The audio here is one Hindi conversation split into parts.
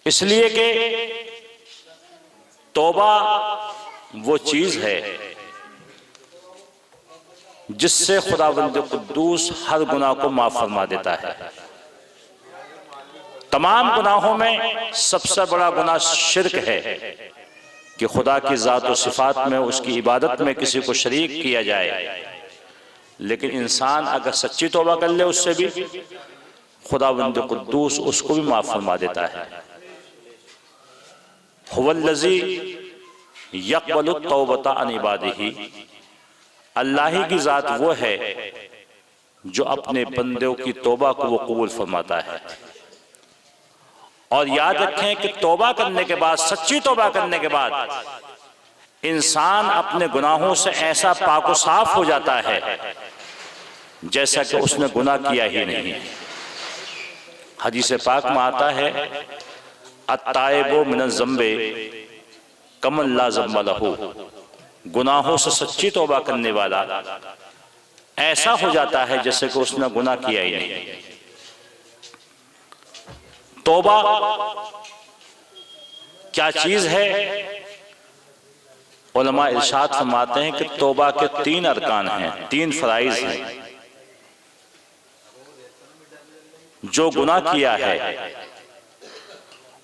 इसलिए कि तौबा वो चीज है जिससे खुदावंद कुद्दूस हर गुनाह को माफ फरमा देता है। तमाम गुनाहों में सबसे बड़ा गुनाह शिर्क है कि खुदा की जात और सिफात में, उसकी इबादत में किसी को शरीक किया जाए। लेकिन इंसान अगर सच्ची तौबा कर ले उससे भी खुदावंद कुद्दूस उसको भी माफ फरमा देता है। हुवल्लज़ी यक़बलु तौबता अन इबादिही, अल्लाह ही की जात वो है जो अपने बंदों की तौबा को वो कबूल फरमाता है। और याद रखें कि तौबा करने के बाद, सच्ची तौबा करने के बाद इंसान अपने गुनाहों से ऐसा पाक साफ हो जाता है जैसा कि उसने गुनाह किया ही नहीं। हदीस पाक में आता है, अत्ताइबु मिनज़ ज़म्बे कमन ला ज़म्ब लहू, गुनाहों से सच्ची तौबा करने वाला ऐसा हो जाता है जैसे कि उसने गुनाह किया ही नहीं। तौबा क्या चीज है? उलमा इरशाद फरमाते हैं कि तौबा के 3 अरकान हैं, 3 फराइज हैं। जो गुनाह किया है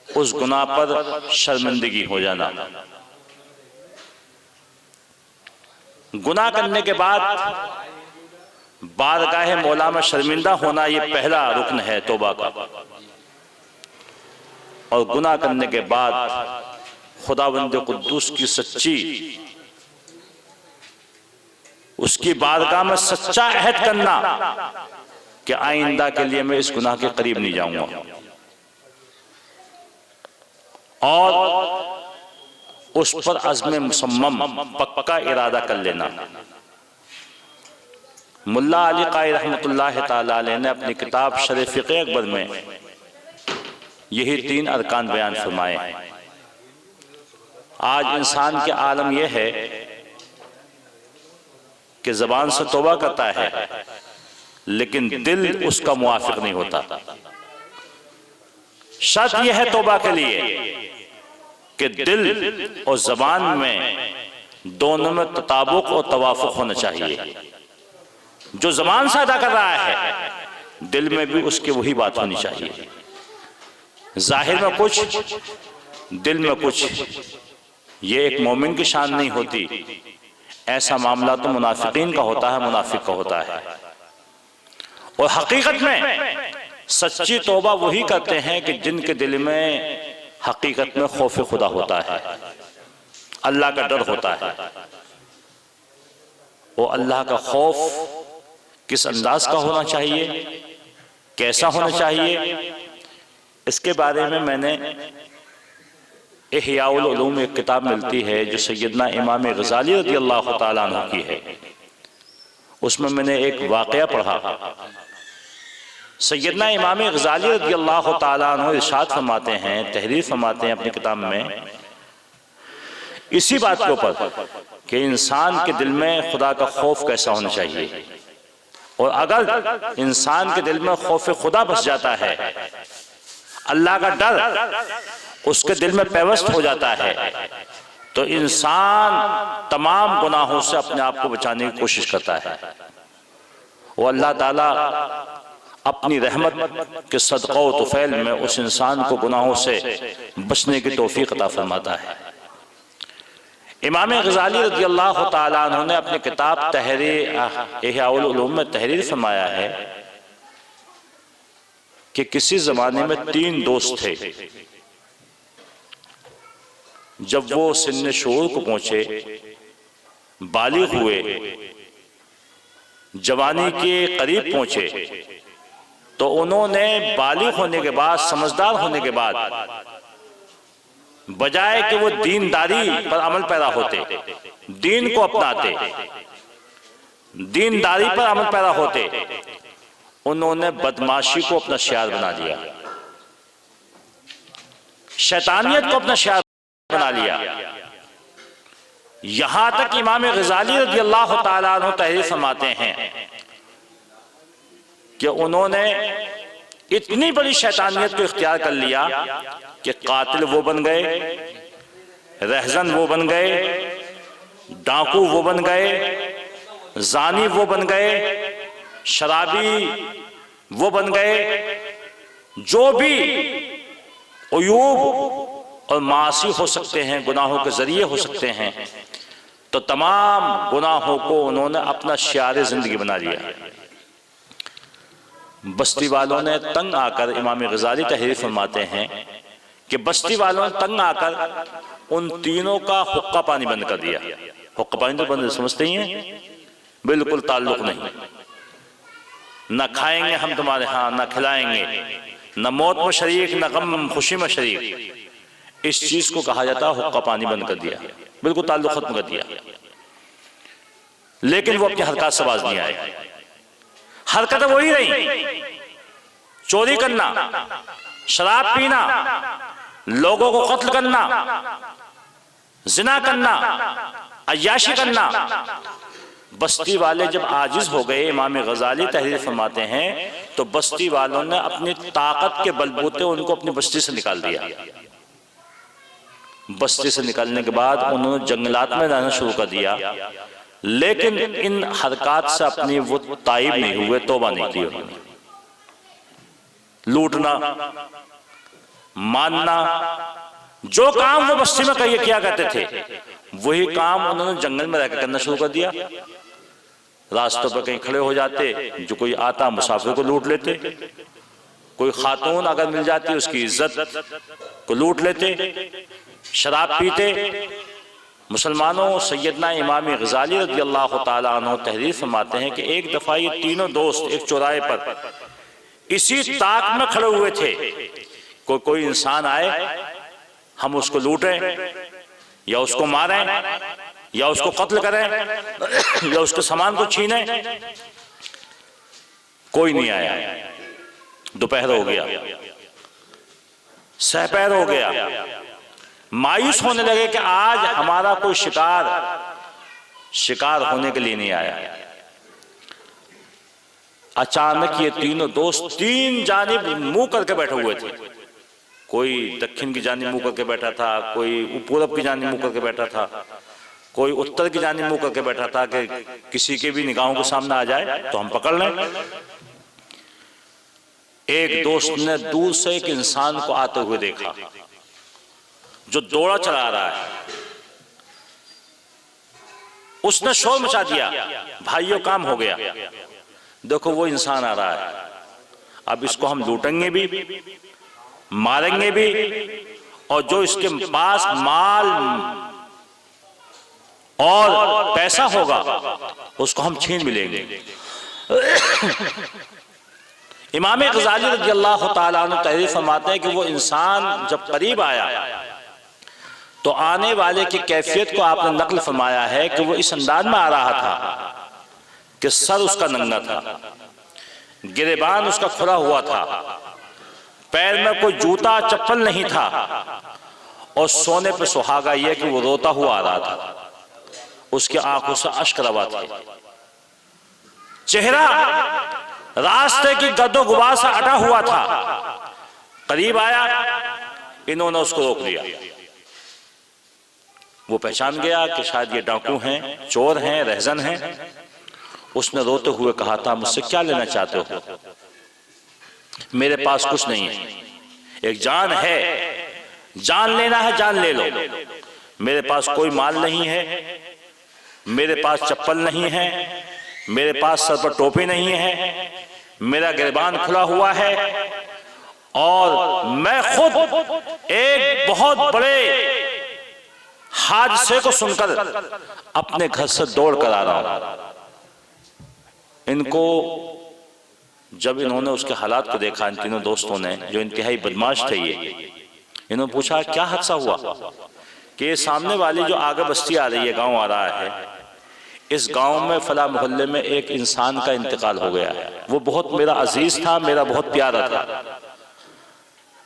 उस गुनाह पर शर्मिंदगी हो जाना, गुनाह करने के बाद बारगाह मौला में शर्मिंदा होना, ये पहला रुकन है तौबा का। और गुनाह करने के बाद खुदावंद कुद्दूस की सच्ची, उसकी बारगाह में सच्चा अहद करना कि आइंदा के लिए मैं इस गुनाह के करीब नहीं जाऊंगा, और उस पर अज़्म मुसम्मम पक्का इरादा कर लेना। मुल्ला अली क़ाई रहमतुल्लाह ताला अलैह ने अपनी किताब शरह फ़िक़्ह अकबर में यही 3 अरकान बयान फरमाए। आज इंसान के आलम यह है कि ज़बान से तौबा करता है लेकिन दिल उसका मुवाफिक नहीं होता। शर्त यह है तौबा के लिए कि दिल और ज़बान में दोनों में तताबुक और तवाफुक होना चाहिए। जो ज़बान से अदा कर रहा है दिल में भी उसकी वही बात होनी चाहिए। जाहिर में कुछ, दिल में कुछ, ये एक मोमिन की शान नहीं होती। ऐसा मामला तो मुनाफिकीन का होता है, मुनाफिक का होता है। और हकीकत में सच्ची तौबा वही करते हैं कि जिनके दिल में हकीकत में खौफ खुदा होता है, अल्लाह का डर होता है। वो अल्लाह का खौफ किस अंदाज का होना चाहिए, कैसा होना चाहिए, इसके बारे में मैंने इह्याउल उलूम एक किताब मिलती है जो सैयदना इमाम गज़ाली रज़ियल्लाहु ताला अन्हु की है। उसमें मैंने एक वाक़या पढ़ा। सैयदना इमाम गज़ाली रज़ियल्लाहु ताला अन्हु इरशाद फरमाते हैं, तहरीर फरमाते हैं अपनी किताब में इसी बात के ऊपर कि इंसान के दिल में खुदा का खौफ कैसा होना चाहिए। और अगर इंसान के दिल में खौफ खुदा बस जाता है, अल्लाह का डर उसके दिल में पैवस्त हो जाता है, तो इंसान तमाम गुनाहों से अपने आप को बचाने की कोशिश करता है। वो अल्लाह ताला अपनी रहमत के सदक़ा व तुफ़ैल में उस इंसान को गुनाहों से बचने की तौफ़ीक़ अता फरमाता है। इमाम गज़ाली रज़ियल्लाहु ताला अन्हु ने अपनी किताब तहरीर इह्याउल उलूम में तहरीर फरमाया है कि किसी ज़माने में 3 दोस्त थे। जब वो सिन्न शऊर को पहुंचे, बालिग हुए, जवानी के करीब पहुंचे, तो उन्होंने बालिग होने के बाद, समझदार होने के बाद, बजाय कि वो दीनदारी पर अमल पैदा होते, दीन को अपनाते, दीनदारी पर अमल पैदा होते, उन्होंने बदमाशी को अपना शियार बना लिया, शैतानियत को अपना शियार बना लिया। यहां तक इमाम गज़ाली रज़ियल्लाहु ताला अन्हु तहरीर फरमाते हैं कि उन्होंने इतनी बड़ी शैतानियत को इख्तियार कर लिया कि कातिल वो बन गए, रहजन वो बन गए, डाकू वो बन गए, जानी वो बन गए, शराबी वो बन गए। जो भी उयूब और मासी हो सकते हैं, गुनाहों के जरिए हो सकते हैं, तो तमाम गुनाहों को उन्होंने अपना शियार जिंदगी बना लिया। बस्ती वालों ने तंग आकर, इमाम गजाली तहरीर फरमाते हैं कि बस्ती वालों ने तंग आकर उन तीनों का हुक्का पानी बंद कर दिया। हुक्का पानी तो बंद समझते ही हैं, बिल्कुल ताल्लुक नहीं। न खाएंगे हम तुम्हारे यहाँ, न खिलाएंगे, न मौत में शरीक, न गम खुशी में शरीक। इस चीज को कहा जाता है हुक्का पानी बंद कर दिया, बिल्कुल ताल्लुक खत्म कर दिया। लेकिन वो अपनी हरकत से बाज नहीं आए। हरकतें वही रही, चोरी करना, शराब पीना, लोगों को कत्ल करना, जिना करना, अय्याशी करना। बस्ती वाले जब आजिज हो गए, इमाम गजाली तहरीर फरमाते हैं, तो बस्ती वालों ने अपनी ताकत के बलबूते उनको अपनी बस्ती से निकाल दिया। बस्ती से निकालने के बाद उन्होंने जंगलात में रहना शुरू कर दिया। लेकिन इन हरकत से अपनी वो ताइब नहीं हुए, तौबा नहीं की उन्होंने। लूटना, मानना, जो काम वो बस्ती में किया करते थे, वही काम उन्होंने जंगल में रहकर करना शुरू कर दिया। रास्तों पर कहीं खड़े हो जाते, जो कोई आता मुसाफिर को लूट लेते, कोई खातून अगर मिल जाती उसकी इज्जत को लूट लेते, शराब पीते। मुसलमानों, सैयदना इमाम गजाली रज़ी अल्लाह ताला अन्हु तहरीर फरमाते हैं कि एक दफा ये तीनों दोस्त एक चौराहे पर इसी ताक में खड़े हुए थे, कोई इंसान आए, हम उसको लूटें या उसको मारें या उसको कत्ल करें या उसके सामान को छीनें। कोई नहीं आया। दोपहर हो गया, सहपहर हो गया, मायूस होने लगे कि आज हमारा कोई शिकार होने के लिए नहीं आया। अचानक ये तीनों दोस्त तीन जानिब मुंह करके बैठे हुए थे। कोई दक्षिण की जानिब मुंह करके बैठा था, कोई पूरब की जानिब मुंह करके बैठा था, कोई उत्तर की जानिब मुंह करके बैठा था कि किसी के भी निगाहों के सामने आ जाए तो हम पकड़ लें। एक दोस्त ने दूर से एक इंसान को आते हुए देखा जो दौड़ा चला रहा है। उसने शोर मचा दिया, भाइयों काम हो गया, देखो वो इंसान आ रहा है, अब इसको हम लूटेंगे भी, मारेंगे भी, और जो इसके पास माल और पैसा होगा उसको हम छीन भी लेंगे। इमाम गजाली रज़ी अल्लाह ताला अन्हु तहरीर फरमाते हैं कि वो इंसान जब करीब आया तो आने वाले की कैफियत को आपने नकल फरमाया है कि वो इस अंदाज में आ रहा था कि सर उसका नंगा था, गिरेबान उसका खुला हुआ था, पैर में कोई जूता चप्पल नहीं था, और सोने पे सुहागा यह कि वो रोता हुआ आ रहा था। उसकी आंखों से अश्क रवा थे, चेहरा रास्ते की गद्दो गुबार से अटा हुआ था। करीब आया, इन्होंने उसको रोक दिया। वो पहचान गया कि शायद ये डाकू हैं, चोर हैं, रहजन हैं। उसने रोते हुए कहा था, मुझसे क्या लेना चाहते हो? मेरे पास कुछ नहीं है, एक जान है, जान लेना है जान ले लो। मेरे पास कोई माल नहीं है, मेरे पास चप्पल नहीं है, मेरे पास सर पर टोपी नहीं है, मेरा गिरबान खुला हुआ है, और मैं खुद एक बहुत बड़े हादसे को सुनकर अपने घर से दौड़ कर आ रहा हूं। इनको जब इन्होंने उसके हालात को देखा, इन तीनों दोस्तों ने, जो इंतहाई बदमाश थे, इन्होंने पूछा क्या हादसा हुआ? कि ये सामने वाली जो आगे बस्ती आ रही है, गांव आ रहा है, इस गांव में फला मोहल्ले में एक इंसान का इंतकाल हो गया है। वो बहुत मेरा अजीज था, मेरा बहुत प्यारा था।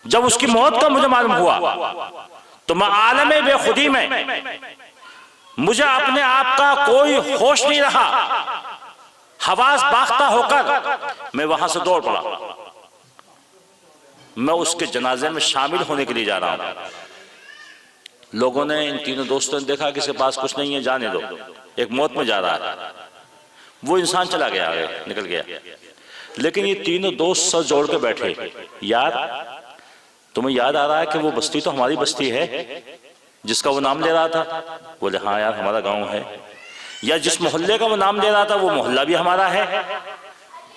जब उसकी मौत का मुझे मालूम हुआ तो मैं आलमे बेखुदी में, मुझे अपने आप का कोई होश नहीं रहा, हवास बाख्ता होकर मैं वहां से दौड़ पड़ा। मैं उसके जनाजे में शामिल होने के लिए जा रहा हूं। लोगों ने, इन तीनों दोस्तों ने देखा कि इसके पास कुछ नहीं है, जाने दो, एक मौत में जा रहा है। वो इंसान चला गया, आगे निकल गया। लेकिन ये तीनों दोस्त सर जोड़ के बैठे, यार तुम्हें याद आ रहा है कि वो बस्ती तो हमारी बस्ती है जिसका वो नाम ले रहा था? बोले हाँ यार, हमारा गांव है। या जिस मोहल्ले का वो नाम ले रहा था वो मोहल्ला भी हमारा है?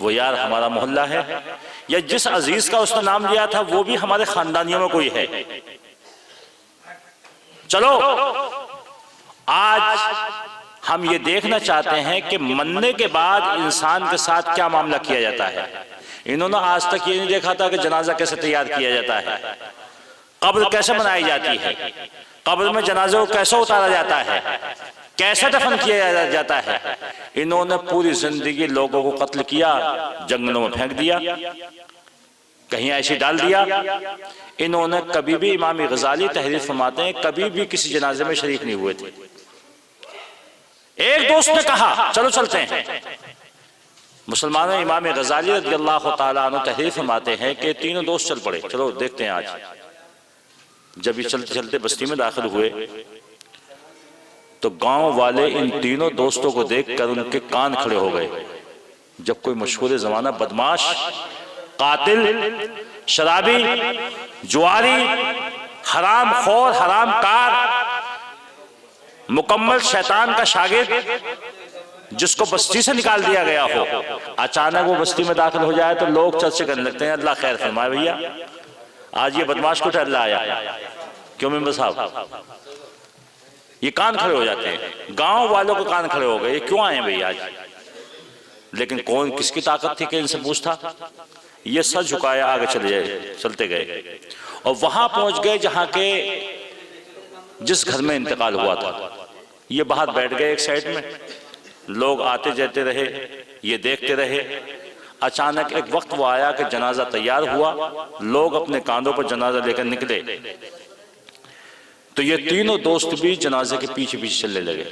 वो यार हमारा मोहल्ला है। या जिस अजीज का उसने नाम लिया था वो भी हमारे खानदानियों में कोई है। चलो आज हम ये देखना चाहते हैं कि मरने के बाद इंसान के साथ क्या मामला किया जाता है। इन्होंने आज तक ये नहीं देखा था कि जनाजा कैसे तैयार किया जाता है, कब्र कैसे बनाई जाती है, कब्र में जनाजे को कैसे उतारा जाता है, कैसे दफन किया जाता है। इन्होंने पूरी जिंदगी लोगों को कत्ल किया, जंगलों में फेंक दिया, कहीं ऐसे डाल दिया। इन्होंने कभी भी, इमाम गजाली तहरीर फरमाते हैं, कभी भी किसी जनाजे में शरीक नहीं हुए थे। एक दोस्त ने कहा चलो चलते हैं। मुसलमानों, इमाम गजाली रज़ियल्लाहु ताला अन्हु तहरीर फरमाते हैं कि तीनों दोस्त चल पड़े, चलो देखते हैं। आज जब ये चलते चलते बस्ती में दाखिल हुए तो गांव वाले इन तीनों दोस्तों को देखकर उनके कान खड़े हो गए। जब कोई मशहूर जमाना बदमाश, कातिल, शराबी, जुआरी, हराम खोर, हराम कार, मुकम्मल शैतान का शागिर्द जिसको बस्ती से निकाल दिया गया हो, अचानक वो बस्ती में दाखिल हो जाए तो लोग चर्चा करने लगते हैं, अल्लाह खैर फरमाए भैया, आज ये बदमाश को टल्ला आया। क्यों मेंबर साहब? ये कान खड़े हो जाते हैं, गांव वालों को कान खड़े हो गए, ये क्यों आए भैया आज? लेकिन कौन, किसकी ताकत थी कि इनसे पूछता? ये सर झुकाया, आगे चलते गए और वहां पहुंच गए जहां के जिस घर में इंतकाल हुआ था। ये बाहर बैठ गए एक साइड में, लोग आते जाते रहे, ये देखते रहे। अचानक एक वक्त वो आया कि जनाजा तैयार हुआ, लोग अपने कांधों पर जनाजा लेकर निकले तो ये तीनों दोस्त भी जनाजे के पीछे पीछे चलने लगे।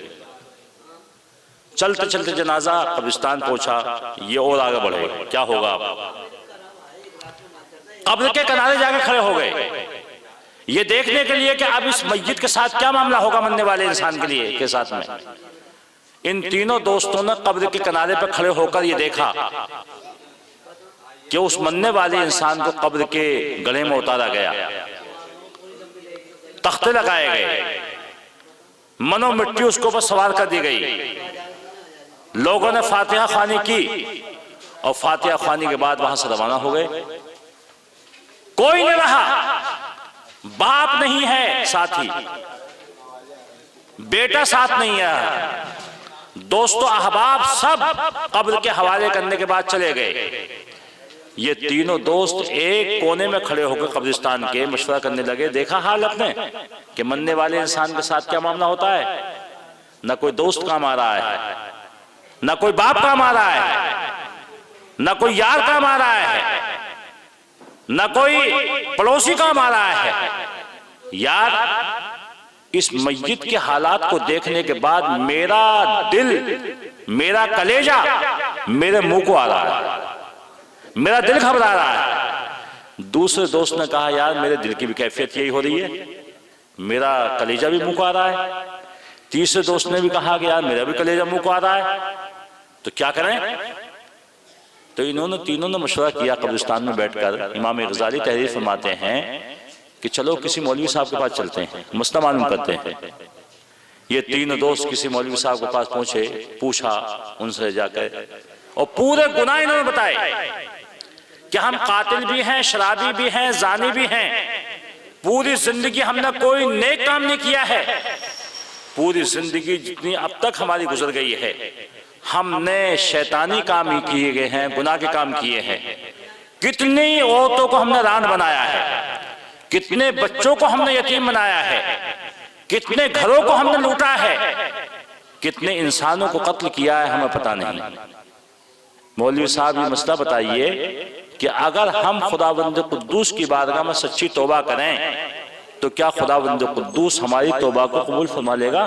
चलते चलते जनाजा कब्रिस्तान पहुंचा, ये और आगे बढ़े, क्या होगा अब? कब्र के किनारे जाकर खड़े हो गए ये देखने के लिए कि अब इस मस्जिद के साथ क्या मामला होगा मरने वाले इंसान के लिए के साथ में। इन तीनों दोस्तों ने कब्र के किनारे पर खड़े होकर ये देखा कि उस मरने वाले इंसान को कब्र के गले में उतारा गया, तख्ते लगाए गए, मनो मिट्टी उसके ऊपर सवार कर दी गई। लोगों ने फातिहा ख्वानी की और फातिहा ख्वानी के बाद वहां से रवाना हो गए। कोई नहीं रहा, बाप नहीं है साथी, बेटा साथ नहीं है, दोस्तों अहबाब सब कब्र के हवाले करने के बाद चले गए। ये तीनों दोस्त एक कोने में खड़े होकर कब्रिस्तान के मशवरा करने लगे। देखा हाल अपने कि मरने वाले इंसान के साथ क्या मामला होता है। न कोई दोस्त काम आ रहा है, न कोई बाप काम आ रहा है, न कोई यार काम आ रहा है, न कोई पड़ोसी काम आ रहा है। यार इस मस्जिद के हालात को देखने के बाद मेरा दिल, मेरा कलेजा मेरे मुंह को आ रहा है, मेरा दिल घबरा रहा है। दूसरे दोस्त ने कहा यार मेरे दिल की भी कैफियत यही हो रही है, मेरा कलेजा भी मुंह को आ रहा है। तीसरे दोस्त ने भी कहा कि यार मेरा भी कलेजा मुंह को आ रहा है, तो क्या करें? तो इन्होंने तीनों ने मशवरा किया कब्रिस्तान में बैठकर। इमाम गजाली तहरीर फरमाते हैं कि चलो किसी मौलवी साहब के पास चलते हैं, मसला मालूम करते हैं। ये तीनों दोस्त किसी मौलवी साहब के पास पहुंचे, पूछा उनसे जाकर और पूरे गुनाह इन्होंने बताए कि हम कातिल भी हैं, शराबी भी हैं, जानी भी हैं, पूरी जिंदगी हमने कोई नेक काम नहीं किया है, पूरी जिंदगी जितनी अब तक हमारी गुजर गई है हमने शैतानी काम ही किए गए हैं, गुनाह के काम किए हैं। कितनी औरतों को हमने रान बनाया है, कितने बच्चों को हमने यतीम बनाया है, कितने घरों को हमने लूटा है, कितने इंसानों को कत्ल किया है, हमें पता नहीं। मौलवी साहब ये मसला बताइए कि अगर हम खुदावंद कुद्दूस की बारगाह में सच्ची तौबा करें तो क्या खुदावंद कुद्दूस हमारी तौबा को कबूल फरमा लेगा?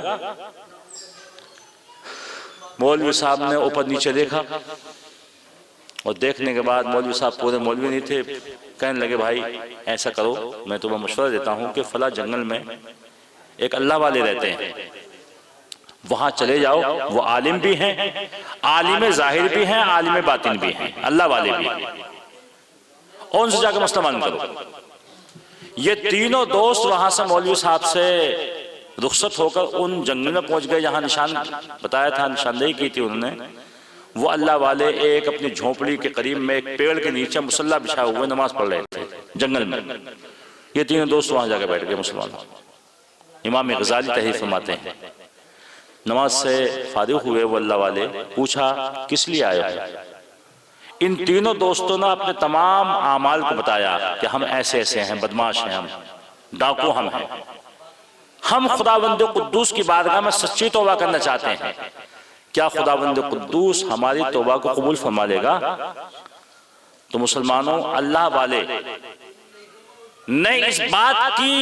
मौलवी साहब ने ऊपर नीचे देखा, और देखने के बाद मौलवी साहब पूरे मौलवी नहीं थे, कहने लगे भाई ऐसा करो, मैं तुम्हें मशवरा देता हूँ कि फला जंगल में एक अल्लाह वाले रहते हैं, वहां चले जाओ, वो आलिम भी हैं, आलिम ज़ाहिर भी हैं, आलिम बातिन भी हैं, अल्लाह वाले भी हैं, और उनसे जाकर मसला मालूम करो। ये तीनों दोस्त वहां से मौलवी साहब से रुखसत होकर उन जंगल में पहुंच गए जहां निशान बताया था, निशानदेही की थी उन्होंने। वो अल्लाह वाले एक अपनी झोपड़ी के करीब में एक पेड़ के नीचे मुसल्ला बिछा हुए नमाज पढ़ रहे थे जंगल में। ये तीनों दोस्त वहां जाकर बैठ गए मुसलमान। इमाम गजाली तहरीर फरमाते हैं, नमाज से फारिग हुए वो अल्लाह वाले, पूछा किस लिए आए हो? इन तीनों दोस्तों ने अपने तमाम आमाल को बताया कि हम ऐसे ऐसे हैं, बदमाश हैं, हम डाकू हम हैं, हम खुदावंद कुद्दूस की बारगाह में सच्ची तौबा करना चाहते हैं, क्या खुदावंद कुद्दूस हमारी तौबा को कबूल फरमा लेगा? तो मुसलमानों, अल्लाह वाले ने इस बात की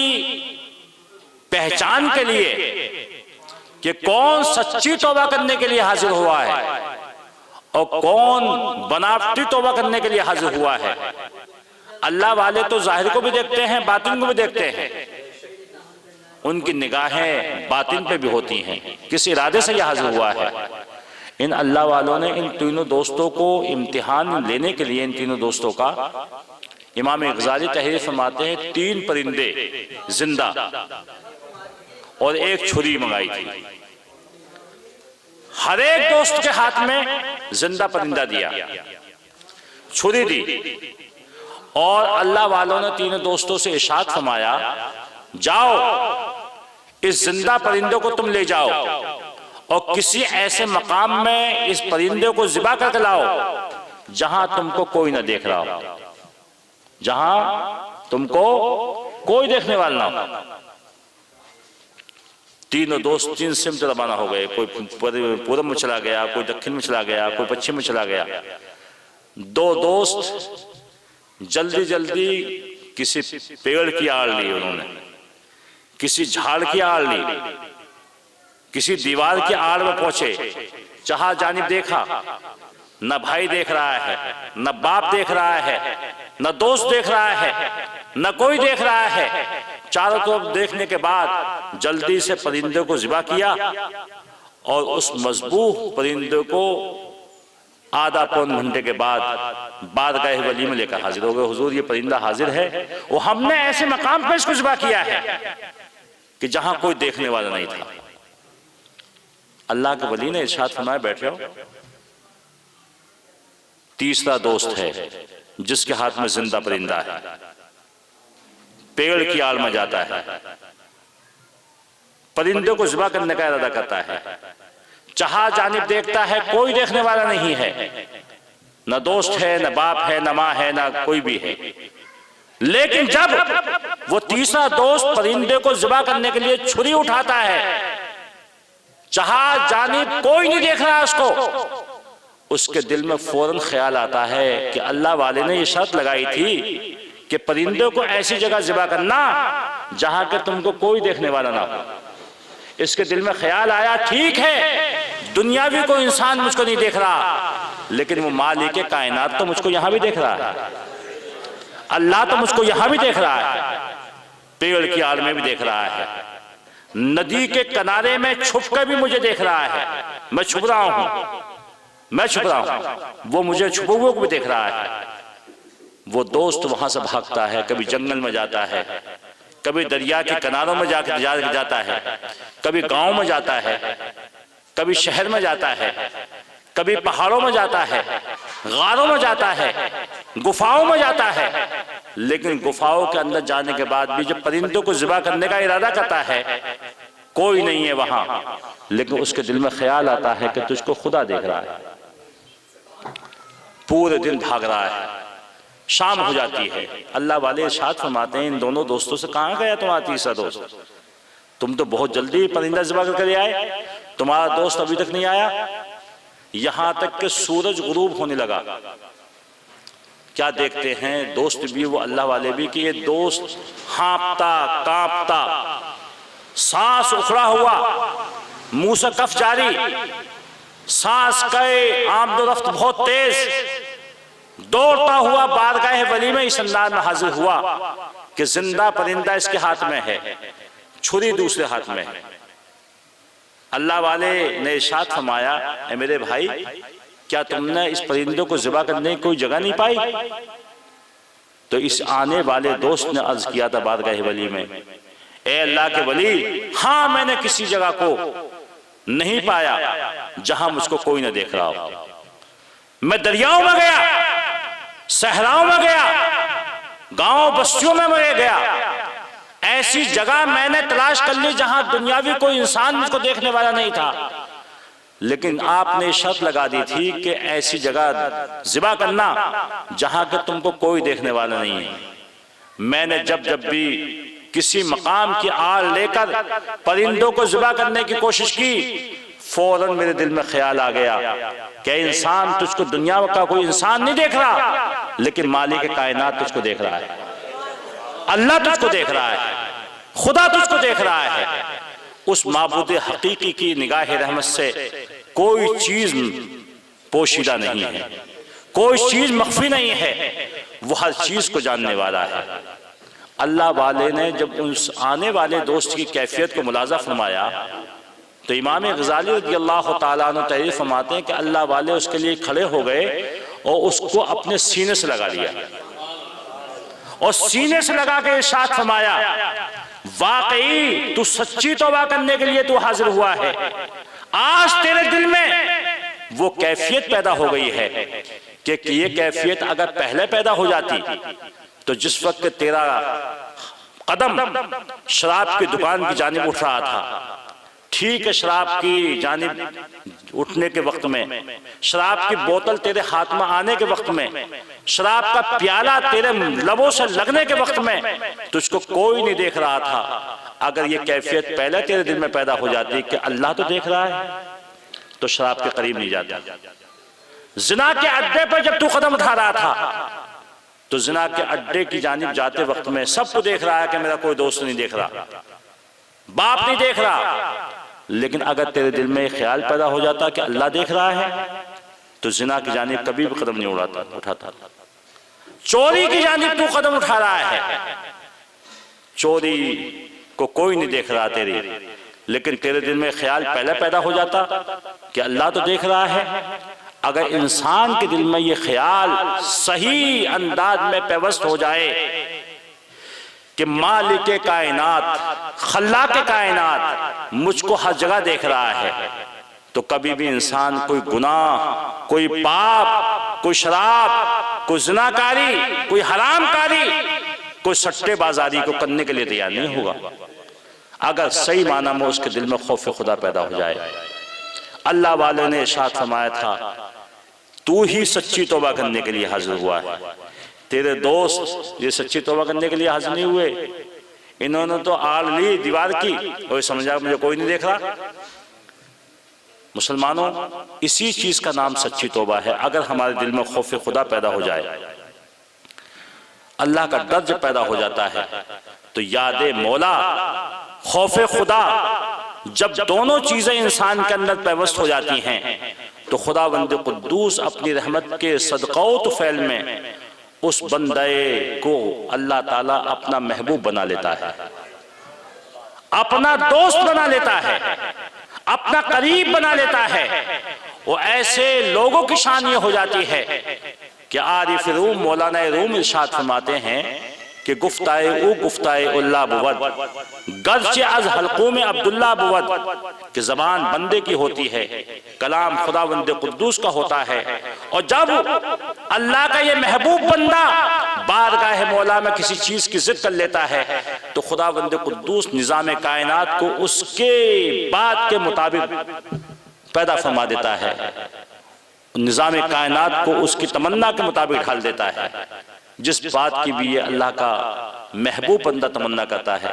पहचान के लिए कि कौन सच्ची तौबा करने के लिए हाजिर हुआ है और कौन बनावटी तौबा करने के लिए हाजिर हुआ है। अल्लाह वाले तो जाहिर को भी देखते हैं, बातिन को भी देखते हैं, उनकी निगाहें बातिन पे भी होती हैं, किस इरादे से यह हाजिर हुआ है। इन अल्लाह वालों ने इन तीनों दोस्तों को इम्तिहान लेने के लिए, इन तीनों दोस्तों का, इमाम गजाली तहरीर फरमाते हैं, 3 परिंदे जिंदा और एक छुरी मंगाई थी। हर एक दोस्त के हाथ में जिंदा परिंदा दिया, छुरी दी, और अल्लाह वालों ने तीनों दोस्तों से इरशाद फरमाया, जाओ इस जिंदा परिंदे को तुम ले जाओ और किसी ऐसे मकाम में इस परिंदे को ज़िबा करके लाओ जहां तुमको कोई ना देख रहा हो, जहां तुमको कोई देखने वाला ना हो। तीनों दोस्त 3 सिमत रवाना हो गए, कोई पूरब में चला गया, कोई दक्षिण में चला गया, कोई पश्चिम में चला गया। 2 दोस्त जल्दी जल्दी किसी पेड़ की आड़ ली उन्होंने, किसी झाड़ की आड़ ली, किसी दीवार की आड़ में पहुंचे, जहां जानिब देखा, न भाई देख रहा है, न बाप देख रहा है, न दोस्त देख रहा है, न कोई देख रहा है। चारों तरफ देखने के बाद जल्दी से परिंदे को ज़िबा किया और उस मज़बूह परिंदे को आधा पौन घंटे के बाद बारगाह वली में लेकर हाजिर हो गए। हुजूर, ये परिंदा हाजिर है, वो हमने ऐसे मकाम पर इसको ज़िबा किया है कि जहां कोई देखने वाला नहीं था। अल्लाह के वली ने इरशाद फरमाया, बैठ जाओ। तीसरा दोस्त है जिसके हाथ में जिंदा परिंदा है, पेड़ की आड़ में जाता है, परिंदे को ज़िबा करने का इरादा करता है, जहां जानिब देखता है कोई देखने वाला नहीं है, न दोस्त है, न बाप है, न माँ है, न कोई भी है। लेकिन जब वो तीसरा दोस्त परिंदे को ज़िबा करने के लिए छुरी उठाता है, जहां जानिब कोई नहीं देख रहा उसको, उसके दिल में फौरन ख्याल आता है कि अल्लाह वाले ने ये शर्त लगाई थी कि परिंदे को ऐसी जगह ज़िबा करना जहां के तुमको कोई देखने वाला ना हो। इसके दिल में ख्याल आया, ठीक है दुनियावी कोई इंसान मुझको नहीं देख रहा, लेकिन वो मालिक कायनात तो मुझको यहां भी देख रहा है, अल्लाह तो मुझको यहां भी देख रहा है, पेड़ की आड़ में भी देख रहा है, नदी के किनारे में छुप कर भी मुझे देख रहा है, मैं छुप रहा हूं, मैं छुप रहा हूं, वो मुझे छुपे हुए को भी देख रहा है। वो दोस्त वहां से भागता है, कभी जंगल में जाता है, कभी दरिया के किनारों में जाकर जाता है, कभी गांव में जाता है, कभी शहर में जाता है, कभी पहाड़ों में जाता है, गारों में जाता है, गुफाओं में जाता है। लेकिन गुफाओं के अंदर जाने के बाद भी जब परिंदों को ज़िबा करने का इरादा करता है, कोई नहीं है वहां, लेकिन उसके दिल में ख्याल आता है कि तुझको खुदा देख रहा है। पूरे दिन भाग रहा है, शाम हो जाती है। अल्लाह वाले इरशाद फरमाते हैं, इन दोनों दोस्तों से कहाँ गया तुम्हारा तीसरा दोस्त? तुम तो बहुत जल्दी परिंदा ज़िबा करके आए, तुम्हारा दोस्त अभी तक नहीं आया। यहां तक कि सूरज गुरूब होने लगा। क्या देखते हैं दोस्त भी, वो अल्लाह वाले भी, कि ये दोस्त हाँपता कांपता, सांस उखड़ा हुआ, मुंह से कफ जारी, सांस कई आमदोरफ्त बहुत तेज, दौड़ता हुआ बारगाह वली में इस अंदाज में हाजिर हुआ कि जिंदा परिंदा इसके हाथ में है, छुरी दूसरे हाथ में है। अल्लाह वाले ने इरशाद फरमाया, ए मेरे भाई, क्या तुमने इस परिंदों को ज़िबा करने की कोई जगह नहीं पाई? तो इस आने वाले दोस्त ने अर्ज किया था बारगाह वली में, ए अल्लाह के वली, हाँ मैंने किसी जगह को नहीं पाया जहां मुझको कोई न देख रहा हो। मैं दरियाओं में गया, सहराओं में गया, गांव बस्तियों में मैं गया, ऐसी जगह मैंने तलाश कर ली जहां दुनियावी कोई इंसान मुझको देखने वाला नहीं था, लेकिन आपने शर्त लगा दी थी कि ऐसी जगह ज़िबा करना जहां के तुमको कोई देखने वाला नहीं है। मैंने जब जब भी किसी मकाम की आड़ लेकर परिंदों को ज़िबा करने की कोशिश की, फौरन मेरे दिल में ख्याल आ गया कि इंसान, तुझको दुनिया का कोई इंसान नहीं देख रहा, लेकिन मालिक कायनात तुझको देख रहा है, अल्लाह तुझको देख रहा है, खुदा तुझको देख रहा है। उस माबूद हकीकी की निगाह रहमत से कोई चीज पोशीदा नहीं है, कोई चीज मख्फी नहीं है, वो हर चीज को जानने वाला है। अल्लाह वाले ने जब उस आने वाले दोस्त की कैफियत को मुलाजा फरमाया तो इमाम गजाली रज़ियल्लाहु ताला अन्हु तहरीर फरमाते हैं कि अल्लाह वाले उसके लिए खड़े हो गए और उसको अपने सीने से लगा लिया और सीने से लगा के इरशाद फरमाया, वाकई तू सच्ची तौबा करने के लिए तू हाजिर हुआ है। आज तेरे दिल में वो कैफियत पैदा हो गई है कि ये कैफियत अगर पहले पैदा हो जाती तो जिस वक्त तेरा कदम शराब की दुकान की जानिब उठ रहा था, ठीक है, शराब की जानिब उठने के वक्त में, शराब की बोतल तेरे हाथ में आने के वक्त में, शराब का प्याला तेरे लबों से लगने के वक्त में तुझको कोई नहीं देख रहा था, अगर ये कैफियत पहले तेरे दिल में पैदा हो जाती कि अल्लाह तो देख रहा है, तो शराब के करीब नहीं जाता। जिना के अड्डे पर जब तू कदम उठा रहा था तो जिना के अड्डे की जानिब जाते वक्त में सबको देख रहा है कि मेरा कोई दोस्त नहीं देख रहा, बाप नहीं देख रहा, लेकिन अगर तेरे दिल में ख्याल पैदा हो जाता कि अल्लाह देख रहा है तो जिना की जानिब कभी भी कदम नहीं उठाता। चोरी की जानिब तू कदम उठा रहा है, चोरी को कोई नहीं देख रहा तेरी, लेकिन तेरे दिल में ख्याल पहले पैदा हो जाता कि अल्लाह तो देख रहा है। अगर इंसान के दिल में ये ख्याल सही अंदाज में पेवस्त हो जाए कि मालिक कायनात, खल्लाक कायनात मुझको हर जगह देख रहा है, तो कभी भी इंसान कोई गुनाह, कोई पाप, कोई शराब, कोई ज़िनाकारी, कोई हरामकारी, कोई सट्टेबाजारी को करने के लिए तैयार नहीं होगा, अगर सही माना में उसके दिल में खौफ खुदा पैदा हो जाए। अल्लाह वाले ने इरशाद फरमाया था, तू ही सच्ची तौबा करने के लिए हाजिर हुआ है, तेरे दोस्त ये सच्ची तौबा करने के लिए हाजिर नहीं हुए, इन्होंने तो आड़ ली दीवार की और समझा मुझे कोई नहीं देख रहा। मुसलमानों, इसी चीज का नाम सच्ची तौबा है। अगर हमारे दिल में खौफ खुदा पैदा हो जाए, अल्लाह का डर जब पैदा हो जाता है, तो याद मौला, खौफ खुदा, जब दोनों चीजें इंसान के अंदर पेवस्त हो जाती हैं तो खुदावंद कुद्दूस अपनी रहमत के सदक़ात फैल में उस बंदे को अल्लाह ताला अपना महबूब बना लेता है, अपना दोस्त बना लेता है, अपना करीब बना लेता है। वो ऐसे लोगों की शान ये हो जाती है कि आरिफ रूम मौलाना रूम इरशाद फरमाते हैं कि गुफ्ताए उ गुफ्ताए उल्ला बुवद गर्चे अज हल्कों में अब्दुल्ला बुवद कि जबान बंदे की होती है, कलाम खुदावंद कुद्दूस का होता है। और जब अल्लाह का ये महबूब बंदा बारगाह मौला में किसी चीज की जिद कर लेता है तो खुदावंद कुद्दूस निजाम कायनात को उसके बात के मुताबिक पैदा फरमा देता है, निजाम कायनात को उसकी तमन्ना के मुताबिक ढाल देता है। जिस बात की भी ये अल्लाह का महबूब बंदा तमन्ना करता है